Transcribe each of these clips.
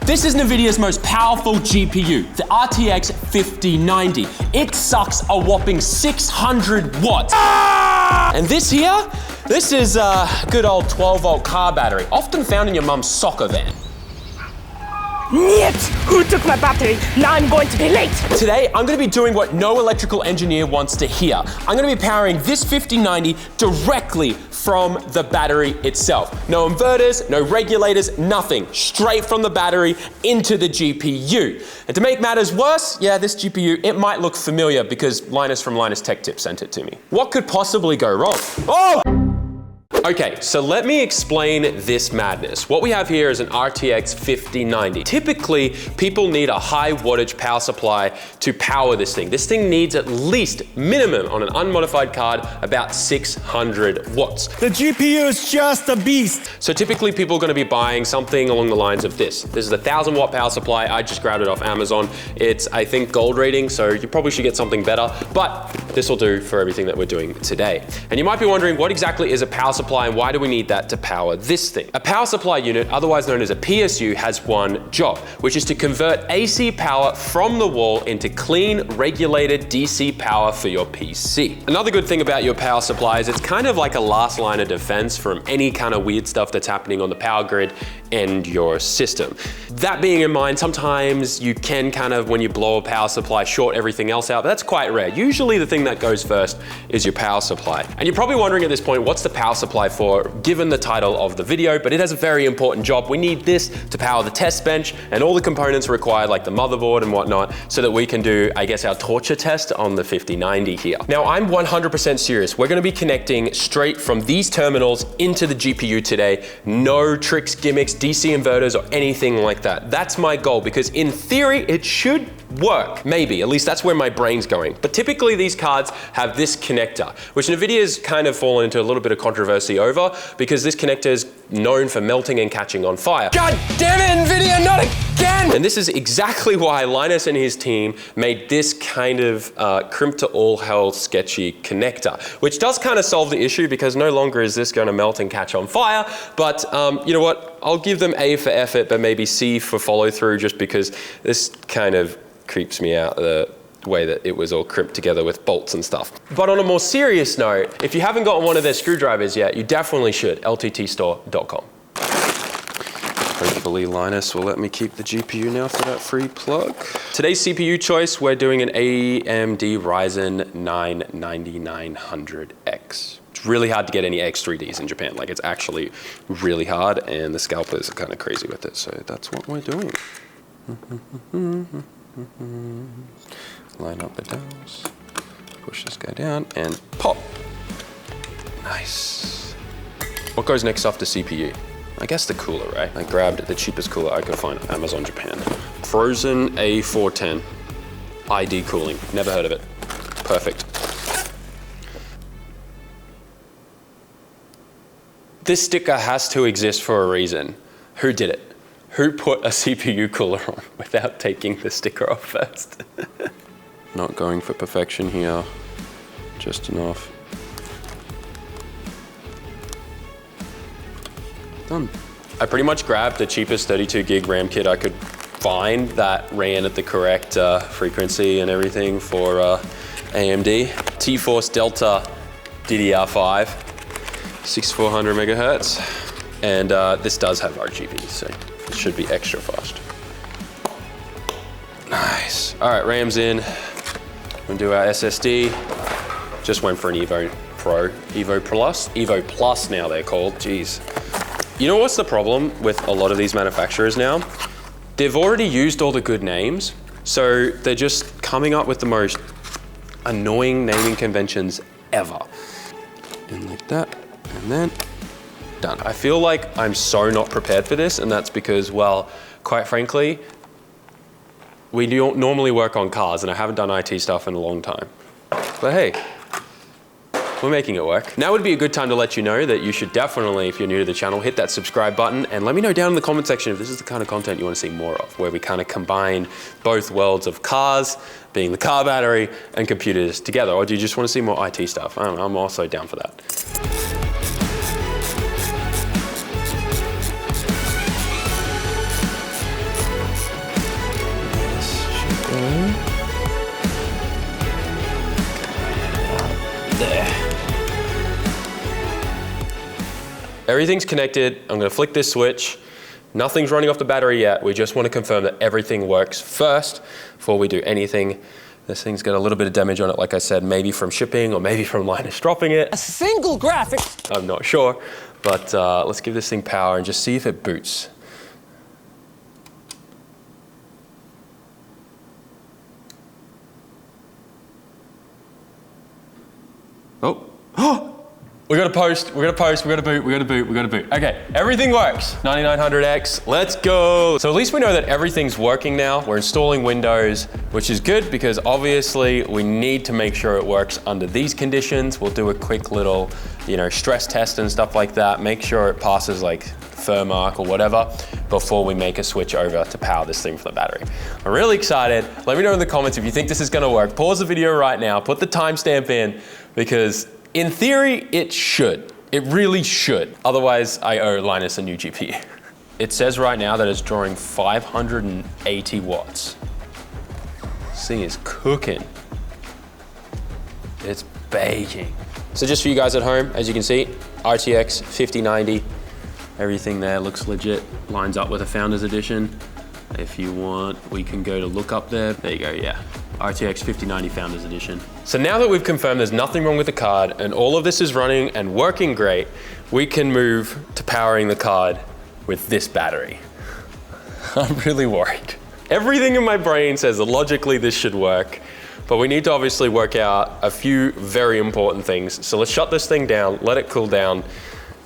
This is NVIDIA's most powerful GPU, the RTX 5090. It sucks a whopping 600 watts. And this here, this is a good old 12-volt car battery, often found in your mum's soccer van. Niet! Who took my battery? Now I'm going to be late. Today, I'm gonna be doing what no electrical engineer wants to hear. I'm gonna be powering this 5090 directly from the battery itself. No inverters, no regulators, nothing. Straight from the battery into the GPU. And to make matters worse, yeah, this GPU, it might look familiar because Linus from Linus Tech Tips sent it to me. What could possibly go wrong? Oh! Okay, so let me explain this madness. What we have here is an RTX 5090. Typically, people need a high wattage power supply to power this thing. This thing needs at least minimum on an unmodified card about 600 watts. The GPU is just a beast. So typically people are gonna be buying something along the lines of this. This is a 1000 watt power supply. I just grabbed it off Amazon. It's, I think, gold rating, so you probably should get something better, but this will do for everything that we're doing today. And you might be wondering, what exactly is a power supply and why do we need that to power this thing? A power supply unit, otherwise known as a PSU, has one job, which is to convert AC power from the wall into clean, regulated DC power for your PC. Another good thing about your power supply is it's kind of like a last line of defense from any kind of weird stuff that's happening on the power grid and your system. That being in mind, sometimes you can kind of, when you blow a power supply, short everything else out, but that's quite rare. Usually the thing that goes first is your power supply. And you're probably wondering at this point, what's the power supply for, given the title of the video, but it has a very important job. We need this to power the test bench and all the components required, like the motherboard and whatnot, so that we can do, I guess, our torture test on the 5090 here. Now, I'm 100% serious. We're gonna be connecting straight from these terminals into the GPU today. No tricks, gimmicks, DC inverters, or anything like that. That's my goal, because in theory, it should work. Maybe, at least that's where my brain's going. But typically these cards have this connector, which NVIDIA's kind of fallen into a little bit of controversy over, because this connector is known for melting and catching on fire. God damn it, NVIDIA, not again! And this is exactly why Linus and his team made this kind of crimp to all hell sketchy connector, which does kind of solve the issue, because no longer is this going to melt and catch on fire. But you know what? I'll give them A for effort, but maybe C for follow through, just because this kind of creeps me out, the way that it was all crimped together with bolts and stuff. But on a more serious note, if you haven't gotten one of their screwdrivers yet, you definitely should, lttstore.com. Hopefully Linus will let me keep the GPU now for that free plug. Today's CPU choice, we're doing an AMD Ryzen 9 9900X. It's really hard to get any X3Ds in Japan. Like, it's actually really hard, and the scalpers are kind of crazy with it, so that's what we're doing. Line up the downs, push this guy down, and pop. Nice. What goes next after CPU? I guess the cooler, right? I grabbed the cheapest cooler I could find on Amazon Japan. Frozen A410. ID cooling. Never heard of it. Perfect. This sticker has to exist for a reason. Who did it? Who put a CPU cooler on without taking the sticker off first? Not going for perfection here, just enough. Done. I pretty much grabbed the cheapest 32 gig RAM kit I could find that ran at the correct frequency and everything for AMD. T-Force Delta DDR5, 6400 megahertz. And this does have RGB, so it should be extra fast. Nice. All right, RAM's in. We'll do our SSD. Just went for an Evo Pro, Evo Plus now they're called, jeez. You know what's the problem with a lot of these manufacturers now? They've already used all the good names, so they're just coming up with the most annoying naming conventions ever. And like that, and then done. I feel like I'm so not prepared for this, and that's because, well, quite frankly, we don't normally work on cars, and I haven't done IT stuff in a long time. But hey, we're making it work. Now would be a good time to let you know that you should definitely, if you're new to the channel, hit that subscribe button, and let me know down in the comment section if this is the kind of content you want to see more of, where we kind of combine both worlds of cars, being the car battery, and computers together. Or do you just want to see more IT stuff? I'm also down for that. There. Everything's connected. I'm gonna flick this switch. Nothing's running off the battery yet. We just want to confirm that everything works first before we do anything. This thing's got a little bit of damage on it, like I said, maybe from shipping or maybe from Linus dropping it. A single graphic. I'm not sure, but let's give this thing power and just see if it boots. Oh. We gotta post, we gotta post, we gotta boot, we gotta boot, we gotta boot. Okay, everything works. 9900X, let's go. So at least we know that everything's working now. We're installing Windows, which is good because obviously we need to make sure it works under these conditions. We'll do a quick little, stress test and stuff like that. Make sure it passes like firmark or whatever before we make a switch over to power this thing from the battery. I'm really excited. Let me know in the comments if you think this is gonna work. Pause the video right now, put the timestamp in, because in theory, it should. It really should. Otherwise, I owe Linus a new GPU. It says right now that it's drawing 580 watts. This thing is cooking. It's baking. So just for you guys at home, as you can see, RTX 5090. Everything there looks legit. Lines up with a Founders Edition. If you want, we can go to look up there. There you go, yeah. RTX 5090 Founders Edition. So now that we've confirmed there's nothing wrong with the card and all of this is running and working great, we can move to powering the card with this battery. I'm really worried. Everything in my brain says that logically this should work, but we need to obviously work out a few very important things. So let's shut this thing down, let it cool down,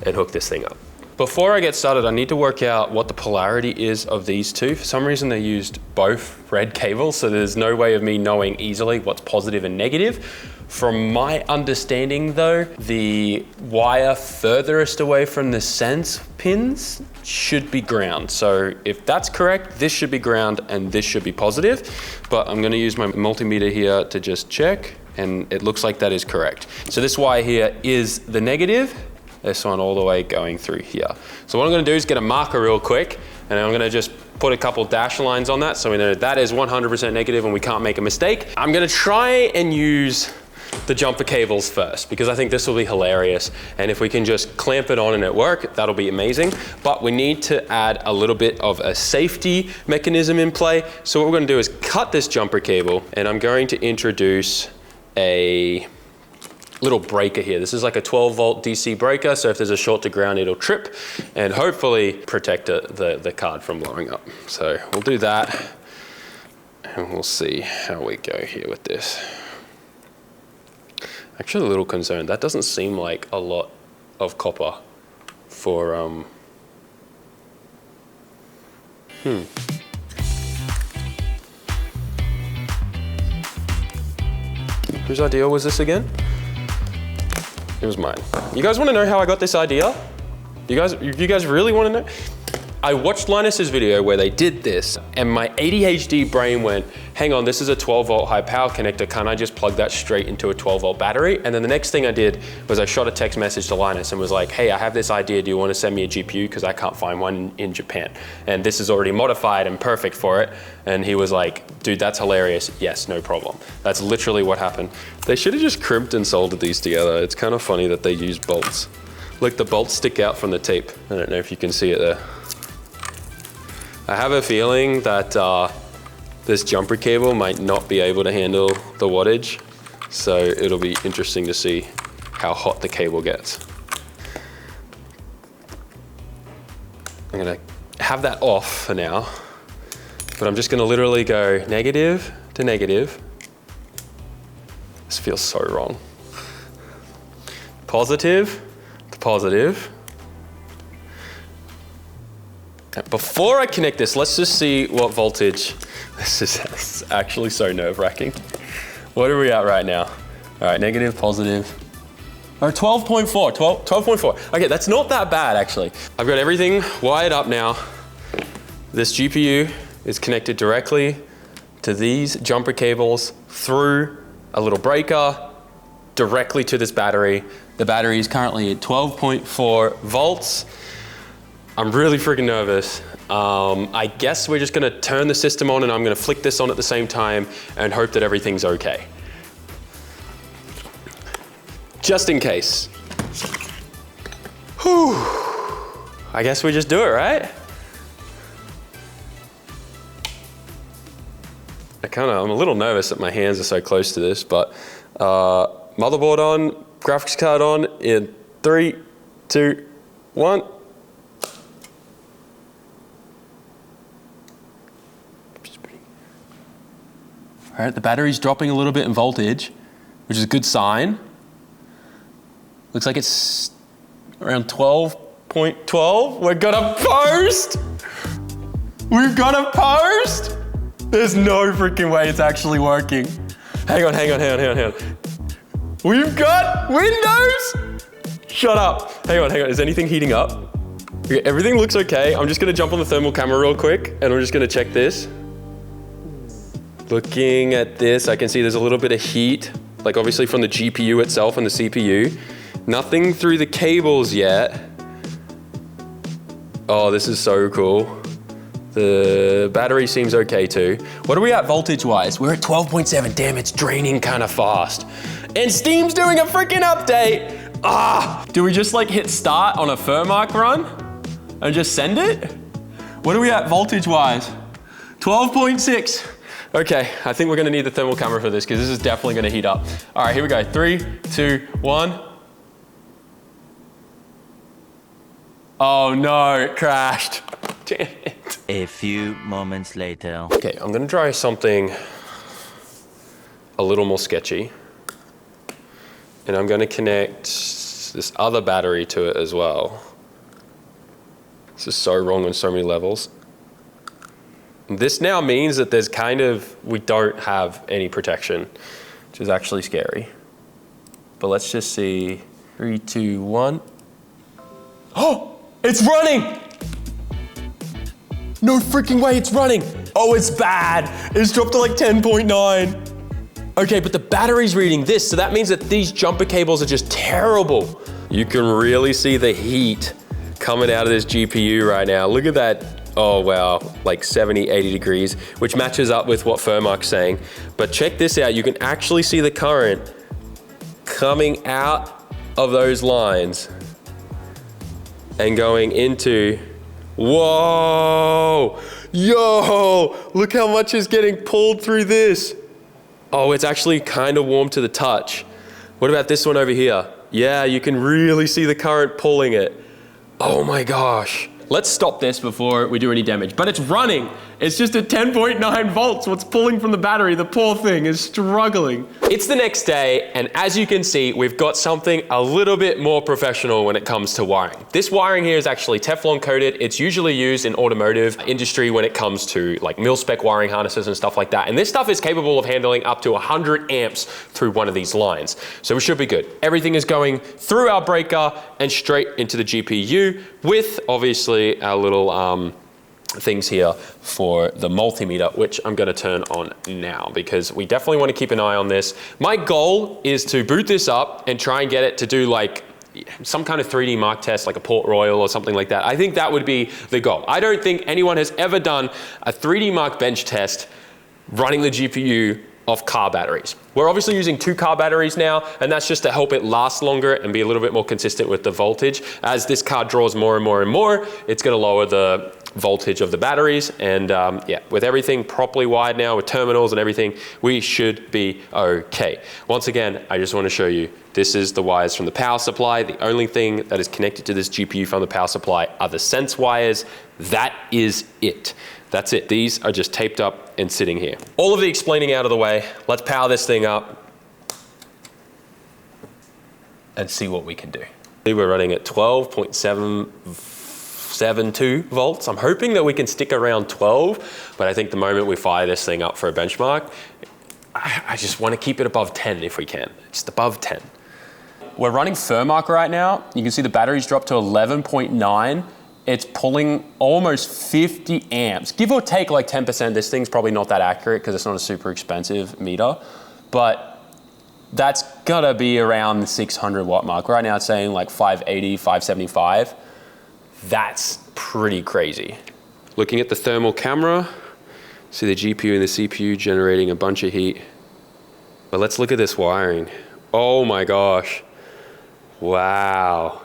and hook this thing up. Before I get started, I need to work out what the polarity is of these two. For some reason, they used both red cables, so there's no way of me knowing easily what's positive and negative. From my understanding though, the wire furthest away from the sense pins should be ground. So if that's correct, this should be ground and this should be positive. But I'm gonna use my multimeter here to just check, and it looks like that is correct. So this wire here is the negative. This one all the way going through here. So what I'm gonna do is get a marker real quick, and I'm gonna just put a couple dash lines on that so we know that is 100% negative and we can't make a mistake. I'm gonna try and use the jumper cables first because I think this will be hilarious. And if we can just clamp it on and it work, that'll be amazing. But we need to add a little bit of a safety mechanism in play. So what we're gonna do is cut this jumper cable, and I'm going to introduce a little breaker here. This is like a 12 volt DC breaker, so if there's a short to ground, it'll trip and hopefully protect the card from blowing up. So we'll do that and we'll see how we go here with this. Actually a little concerned. That doesn't seem like a lot of copper for, Whose idea was this again? It was mine. You guys want to know how I got this idea? You guys really want to know? I watched Linus's video where they did this, and my ADHD brain went, hang on, this is a 12 volt high power connector. Can't I just plug that straight into a 12 volt battery? And then the next thing I did was I shot a text message to Linus and was like, hey, I have this idea. Do you want to send me a GPU? Because I can't find one in Japan. And this is already modified and perfect for it. And he was like, dude, that's hilarious. Yes, no problem. That's literally what happened. They should have just crimped and soldered these together. It's kind of funny that they use bolts. Look, the bolts stick out from the tape. I don't know if you can see it there. I have a feeling that this jumper cable might not be able to handle the wattage, so it'll be interesting to see how hot the cable gets. I'm gonna have that off for now, but I'm just gonna literally go negative to negative. This feels so wrong. Positive to positive. Before I connect this, let's just see what voltage. This is actually so nerve-wracking. What are we at right now? All right, negative, positive. Or 12.4, 12.4. Okay, that's not that bad actually. I've got everything wired up now. This GPU is connected directly to these jumper cables through a little breaker directly to this battery. The battery is currently at 12.4 volts. I'm really freaking nervous. I guess we're just gonna turn the system on and I'm gonna flick this on at the same time and hope that everything's okay. Just in case. Whew. I guess we just do it, right? I'm a little nervous that my hands are so close to this, but motherboard on, graphics card on in 3, 2, 1. All right, the battery's dropping a little bit in voltage, which is a good sign. Looks like it's around 12.12. We're gonna post! We've got a post! There's no freaking way it's actually working. Hang on. We've got Windows! Shut up. Hang on. Is anything heating up? Okay, everything looks okay. I'm just gonna jump on the thermal camera real quick and we're just gonna check this. Looking at this, I can see there's a little bit of heat, like obviously from the GPU itself and the CPU. Nothing through the cables yet. Oh, this is so cool. The battery seems okay too. What are we at voltage-wise? We're at 12.7. Damn, it's draining kind of fast. And Steam's doing a freaking update. Do we just like hit start on a Firmark run and just send it? What are we at voltage-wise? 12.6. Okay, I think we're gonna need the thermal camera for this because this is definitely gonna heat up. All right, here we go. 3, 2, 1. Oh no, it crashed. Damn it. A few moments later. Okay, I'm gonna try something a little more sketchy. And I'm gonna connect this other battery to it as well. This is so wrong on so many levels. This now means that there's we don't have any protection, which is actually scary. But let's just see, 3, 2, 1. Oh, it's running! No freaking way, it's running. Oh, it's bad. It's dropped to like 10.9. Okay, but the battery's reading this, so that means that these jumper cables are just terrible. You can really see the heat coming out of this GPU right now. Look at that. Oh wow, like 70, 80 degrees, which matches up with what Firmark's saying. But check this out, you can actually see the current coming out of those lines and going into, whoa, yo, look how much is getting pulled through this. Oh, it's actually kind of warm to the touch. What about this one over here? Yeah, you can really see the current pulling it. Oh my gosh. Let's stop this before we do any damage, but it's running. It's just at 10.9 volts. What's pulling from the battery? The poor thing is struggling. It's the next day, and as you can see, we've got something a little bit more professional when it comes to wiring. This wiring here is actually Teflon coated. It's usually used in automotive industry when it comes to like mil-spec wiring harnesses and stuff like that. And this stuff is capable of handling up to 100 amps through one of these lines. So we should be good. Everything is going through our breaker and straight into the GPU with obviously our little things here for the multimeter, which I'm gonna turn on now because we definitely wanna keep an eye on this. My goal is to boot this up and try and get it to do like some kind of 3D mark test, like a Port Royal or something like that. I think that would be the goal. I don't think anyone has ever done a 3D mark bench test running the GPU off car batteries. We're obviously using 2 car batteries now, and that's just to help it last longer and be a little bit more consistent with the voltage. As this car draws more and more and more, it's gonna lower the voltage of the batteries, and yeah, with everything properly wired now, with terminals and everything, we should be okay. Once again, I just wanna show you, this is the wires from the power supply. The only thing that is connected to this GPU from the power supply are the sense wires. That is it. That's it. These are just taped up and sitting here. All of the explaining out of the way, let's power this thing up and see what we can do. We're running at 12.772 volts. I'm hoping that we can stick around 12, but I think the moment we fire this thing up for a benchmark, I just want to keep it above 10 if we can, just above 10. We're running Firmark right now. You can see the battery's dropped to 11.9. It's pulling almost 50 amps, give or take like 10%. This thing's probably not that accurate because it's not a super expensive meter, but that's gotta be around the 600 watt mark. Right now it's saying like 580, 575. That's pretty crazy. Looking at the thermal camera, see the GPU and the CPU generating a bunch of heat. But let's look at this wiring. Oh my gosh. Wow.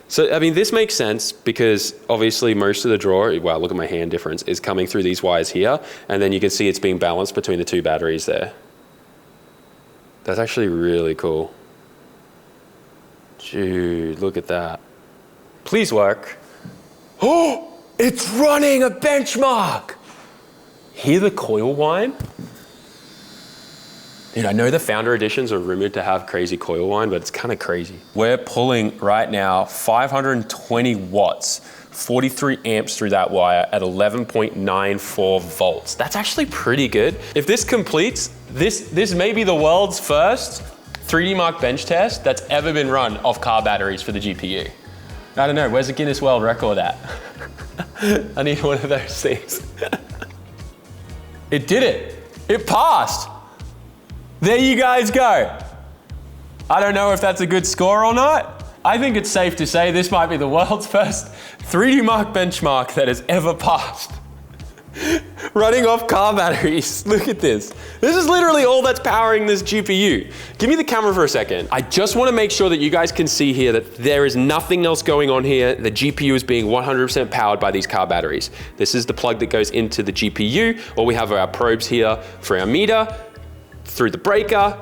So, I mean, this makes sense because obviously most of the draw, wow, look at my hand difference, is coming through these wires here. And then you can see it's being balanced between the two batteries there. That's actually really cool. Dude, look at that. Please work. Oh, it's running a benchmark. Hear the coil whine? Dude, I know the founder editions are rumored to have crazy coil whine, but it's kind of crazy. We're pulling right now 520 watts, 43 amps through that wire at 11.94 volts. That's actually pretty good. If this completes, this may be the world's first 3D Mark bench test that's ever been run off car batteries for the GPU. I don't know, where's the Guinness World Record at? I need one of those things. It did it. It passed. There you guys go. I don't know if that's a good score or not. I think it's safe to say this might be the world's first 3D Mark benchmark that has ever passed. Running off car batteries. Look at this. This is literally all that's powering this GPU. Give me the camera for a second. I just want to make sure that you guys can see here that there is nothing else going on here. The GPU is being 100% powered by these car batteries. This is the plug that goes into the GPU, or we have our probes here for our meter. Through the breaker,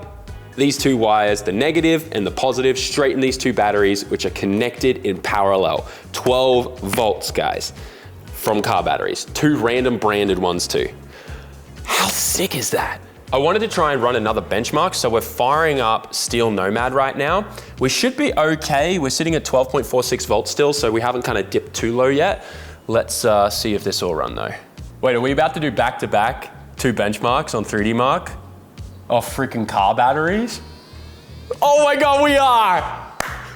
these two wires, the negative and the positive, straight in these two batteries, which are connected in parallel. 12 volts, guys, from car batteries. Two random branded ones too. How sick is that? I wanted to try and run another benchmark, so we're firing up Steel Nomad right now. We should be okay. We're sitting at 12.46 volts still, so we haven't kind of dipped too low yet. Let's see if this will run though. Wait, are we about to do back-to-back 2 benchmarks on 3D Mark? Off freaking car batteries? Oh my God, we are!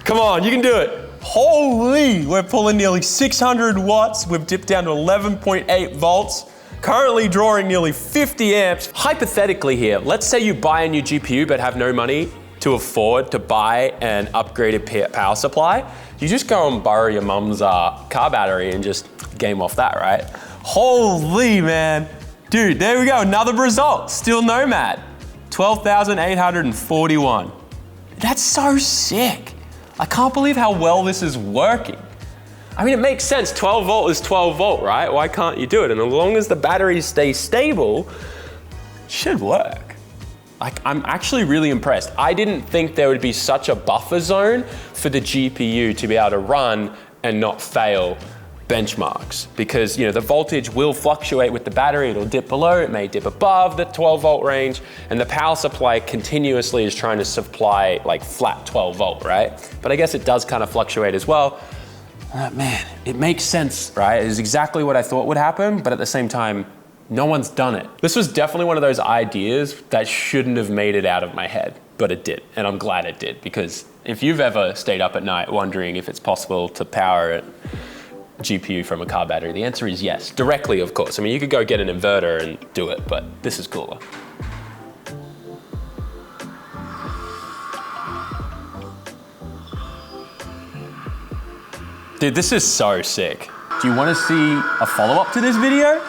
Come on, you can do it. Holy, we're pulling nearly 600 watts. We've dipped down to 11.8 volts. Currently drawing nearly 50 amps. Hypothetically here, let's say you buy a new GPU but have no money to afford to buy an upgraded power supply. You just go and borrow your mum's car battery and just game off that, right? Holy man. Dude, there we go, another result. Steel Nomad. 12,841. That's so sick. I can't believe how well this is working. I mean, it makes sense. 12 volt is 12 volt, right? Why can't you do it? And as long as the batteries stay stable, it should work. Like, I'm actually really impressed. I didn't think there would be such a buffer zone for the GPU to be able to run and not fail benchmarks, because the voltage will fluctuate with the battery. It'll dip below, it may dip above the 12 volt range, and the power supply continuously is trying to supply like flat 12 volt, right? But I guess it does kind of fluctuate as well. Man, it makes sense, right? It is exactly what I thought would happen, but at the same time, no one's done it. This was definitely one of those ideas that shouldn't have made it out of my head, but it did, and I'm glad it did, because if you've ever stayed up at night wondering if it's possible to power it, GPU from a car battery? The answer is yes, directly of course. I mean, you could go get an inverter and do it, but this is cooler. Dude, this is so sick. Do you want to see a follow-up to this video?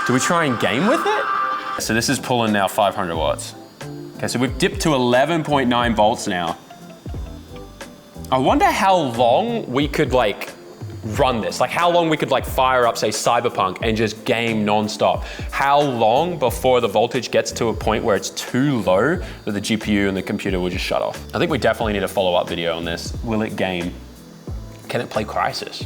Do we try and game with it? So this is pulling now 500 watts. Okay, so we've dipped to 11.9 volts now. I wonder how long we could run this, like how long we could fire up, say, Cyberpunk and just game nonstop. How long before the voltage gets to a point where it's too low that the GPU and the computer will just shut off? I think we definitely need a follow-up video on this. Will it game? Can it play Crysis?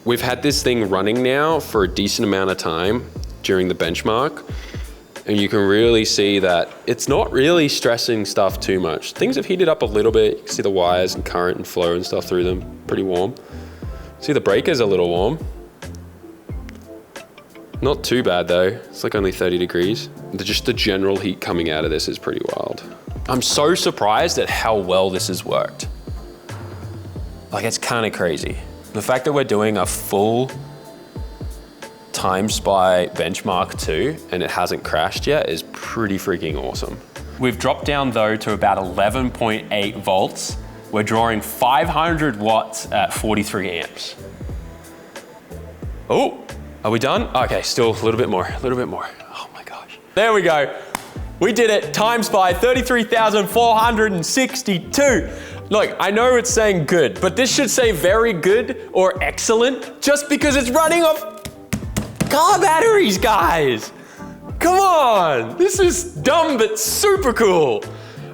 We've had this thing running now for a decent amount of time during the benchmark, and you can really see that it's not really stressing stuff too much. Things have heated up a little bit. You can see the wires and current and flow and stuff through them, pretty warm. See, the breaker's a little warm. Not too bad though. It's like only 30 degrees. Just the general heat coming out of this is pretty wild. I'm so surprised at how well this has worked. Like, it's kind of crazy. The fact that we're doing a full time spy benchmark 2 and it hasn't crashed yet is pretty freaking awesome. We've dropped down though to about 11.8 volts. We're drawing 500 watts at 43 amps. Oh, are we done? Okay, still a little bit more, a little bit more. Oh my gosh. There we go. We did it, times by 33,462. Look, I know it's saying good, but this should say very good or excellent just because it's running off car batteries, guys. Come on, this is dumb but super cool.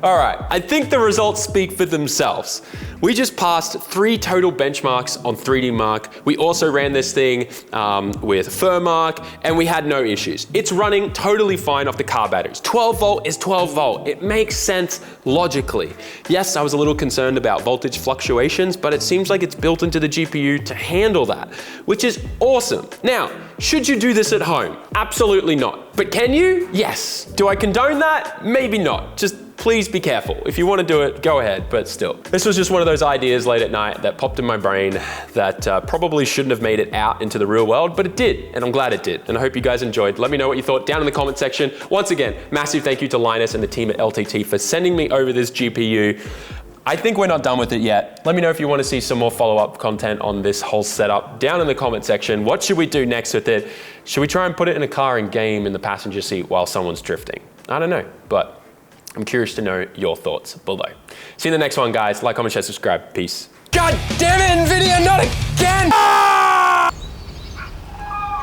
All right, I think the results speak for themselves. We just passed 3 total benchmarks on 3D Mark. We also ran this thing with Furmark, and we had no issues. It's running totally fine off the car batteries. 12 volt is 12 volt. It makes sense logically. Yes, I was a little concerned about voltage fluctuations, but it seems like it's built into the GPU to handle that, which is awesome. Now, should you do this at home? Absolutely not. But can you? Yes. Do I condone that? Maybe not. Just please be careful. If you want to do it, go ahead, but still. This was just one of those ideas late at night that popped in my brain that probably shouldn't have made it out into the real world, but it did, and I'm glad it did. And I hope you guys enjoyed. Let me know what you thought down in the comment section. Once again, massive thank you to Linus and the team at LTT for sending me over this GPU. I think we're not done with it yet. Let me know if you want to see some more follow-up content on this whole setup down in the comment section. What should we do next with it? Should we try and put it in a car and game in the passenger seat while someone's drifting? I don't know, but I'm curious to know your thoughts below. See you in the next one, guys. Like, comment, share, subscribe. Peace. God damn it, NVIDIA, not again!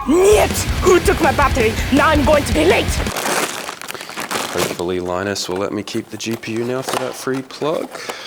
Niet! Who took my battery? Now I'm going to be late! Hopefully Linus will let me keep the GPU now for that free plug.